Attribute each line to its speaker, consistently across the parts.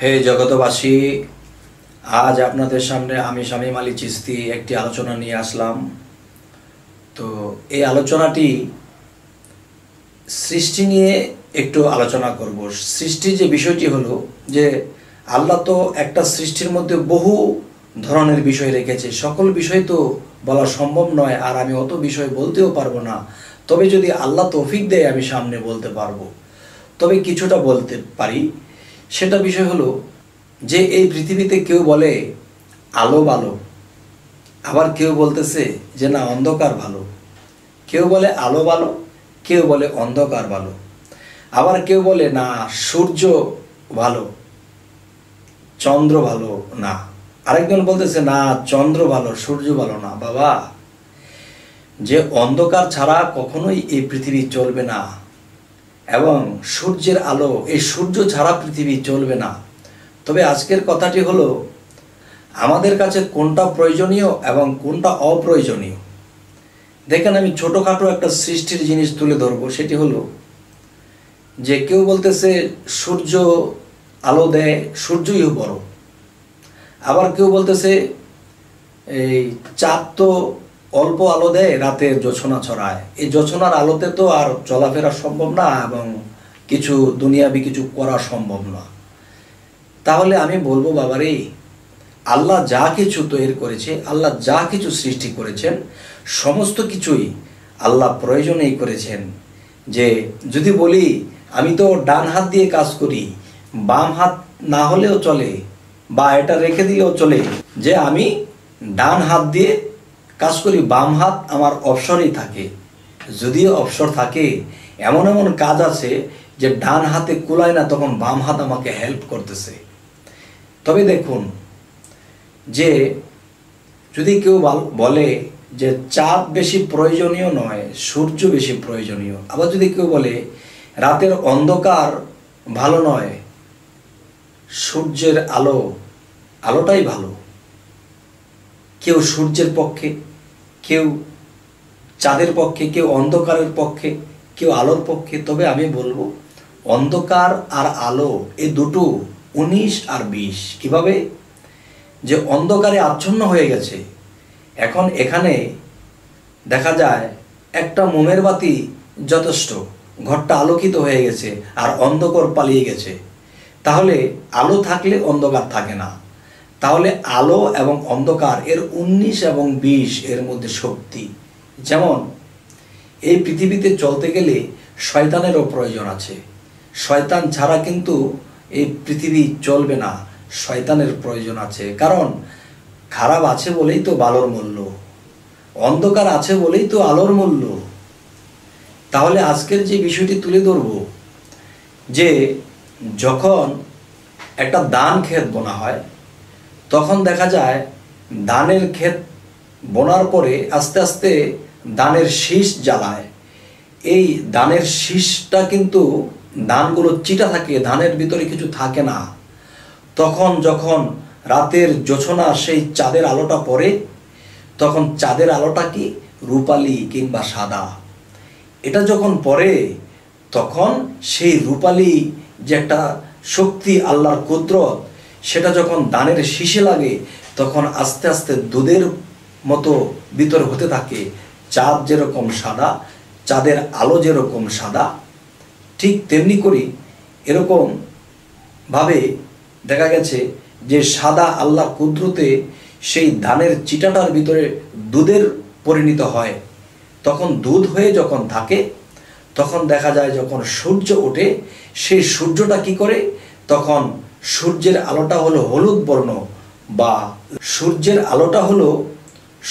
Speaker 1: হে জগতবাসী, আজ আপনাদের সামনে আমি শামীম আলী চিশতি একটি আলোচনা নিয়ে আসলাম। তো এই আলোচনাটি সৃষ্টি নিয়ে একটু আলোচনা করব। সৃষ্টির যে বিষয়টি হলো যে আল্লাহ তো একটা সৃষ্টির মধ্যে বহু ধরনের বিষয় রেখেছে, সকল বিষয় তো বলা সম্ভব নয়, আর আমি অত বিষয় বলতেও পারবো না। তবে যদি আল্লাহ তৌফিক দেয় আমি সামনে বলতে পারবো, তবে কিছুটা বলতে পারি। সেটা বিষয় হলো যে এই পৃথিবীতে কেউ বলে আলো ভালো, আবার কেউ বলতেছে যে না অন্ধকার ভালো। কেউ বলে আলো ভালো, কেউ বলে অন্ধকার ভালো। আবার কেউ বলে না সূর্য ভালো, চন্দ্র ভালো না। আরেকজন বলতেছে না চন্দ্র ভালো, সূর্য ভালো না। বাবা, যে অন্ধকার ছাড়া কখনোই এই পৃথিবী চলবে না, এবং সূর্যের আলো, এই সূর্য ছাড়া পৃথিবী চলবে না। তবে আজকের কথাটি হলো আমাদের কাছে কোনটা প্রয়োজনীয় এবং কোনটা অপ্রয়োজনীয়। দেখেন, আমি ছোটোখাটো একটা সৃষ্টির জিনিস তুলে ধরবো। সেটি হলো যে কেউ বলতেছে সূর্য আলো দেয়, সূর্যই বড়। আবার কেউ বলতেছে এই চাঁদ তো অল্প আলো দেয়, রাতে জোছনা ছড়ায়। এই জোছনার আলোতে তো আর চলাফেরা সম্ভব না এবং কিছু দুনিয়াবি কিছু করা সম্ভব না। তাহলে আমি বলবো বাবারে, আল্লাহ যা কিছু তৈরি করেছে, আল্লাহ যা কিছু সৃষ্টি করেছেন, সমস্ত কিছুই আল্লাহ প্রয়োজনেই করেছেন। যে যদি বলি আমি তো ডান হাত দিয়ে কাজ করি, বাম হাত না হলেও চলে, বা এটা রেখে দিলেও চলে, যে আমি ডান হাত দিয়ে কাজ করি, বাম হাত আমার অবসরেই থাকে। যদিও অবসর থাকে, এমন এমন কাজ আছে যে ডান হাতে কুলায় না, তখন বাম হাত আমাকে হেল্প করতেছে। তবে দেখুন, যে যদি কেউ বলে যে চাঁদ বেশি প্রয়োজনীয় নয়, সূর্য বেশি প্রয়োজনীয়। আবার যদি কেউ বলে রাতের অন্ধকার ভালো নয়, সূর্যের আলোটাই ভালো। কেউ সূর্যের পক্ষে, কেউ চাঁদের পক্ষে, কেউ অন্ধকারের পক্ষে, কেউ আলোর পক্ষে। তবে আমি বলবো অন্ধকার আর আলো এই দুটো 19 আর 20। কিভাবে? যে অন্ধকারে আচ্ছন্ন হয়ে গেছে, এখন এখানে দেখা যায় একটা মোমের বাতি যথেষ্ট, ঘরটা আলোকিত হয়ে গেছে, আর অন্ধকার পালিয়ে গেছে। তাহলে আলো থাকলে অন্ধকার থাকে না। তাহলে আলো এবং অন্ধকার এর 19 এবং 20 এর মধ্যে শক্তি। যেমন এই পৃথিবীতে চলতে গেলে শয়তানেরও প্রয়োজন আছে। শয়তান ছাড়া কিন্তু এই পৃথিবী চলবে না, শয়তানের প্রয়োজন আছে। কারণ খারাপ আছে বলেই তো ভালোর মূল্য, অন্ধকার আছে বলেই তো আলোর মূল্য। তাহলে আজকের যে বিষয়টি তুলে ধরব, যে যখন একটা ধান ক্ষেত বোনা হয়, তখন দেখা যায় ধানের ক্ষেত বোনার পরে আস্তে আস্তে ধানের শীষ জ্বালায়। এই ধানের শীষটা কিন্তু ধানগুলো চিটা থাকে, ধানের ভিতরে কিছু থাকে না। তখন যখন রাতের জোছনা সেই চাঁদের আলোটা পড়ে, তখন চাঁদের আলোটা কি রূপালী কিংবা সাদা। এটা যখন পড়ে, তখন সেই রূপালী যে একটা শক্তি, আল্লাহর কুদরত, সেটা যখন ধানের শীষে লাগে, তখন আস্তে আস্তে দুধের মতো ভিতর হতে থাকে। চাঁদ যেরকম সাদা, চাঁদের আলো যেরকম সাদা, ঠিক তেমনি করে এরকম ভাবে দেখা গেছে যে সাদা আল্লাহ কুদরতে সেই ধানের চিটাটার ভিতরে দুধের পরিণত হয়। তখন দুধ হয়ে যখন থাকে, তখন দেখা যায় যখন সূর্য ওঠে, সেই সূর্যটা কি করে, তখন সূর্যের আলোটা হলো হলুদ বর্ণ, বা সূর্যের আলোটা হলো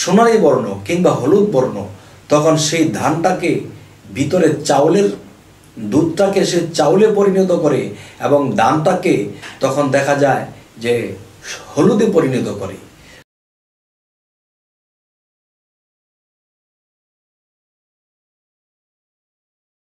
Speaker 1: সোনালী বর্ণ কিংবা হলুদ বর্ণ। তখন সেই ধানটাকে ভিতরে চাউলের দুধটাকে সে চাউলে পরিণত করে, এবং ধানটাকে তখন দেখা যায় যে হলুদে পরিণত করে।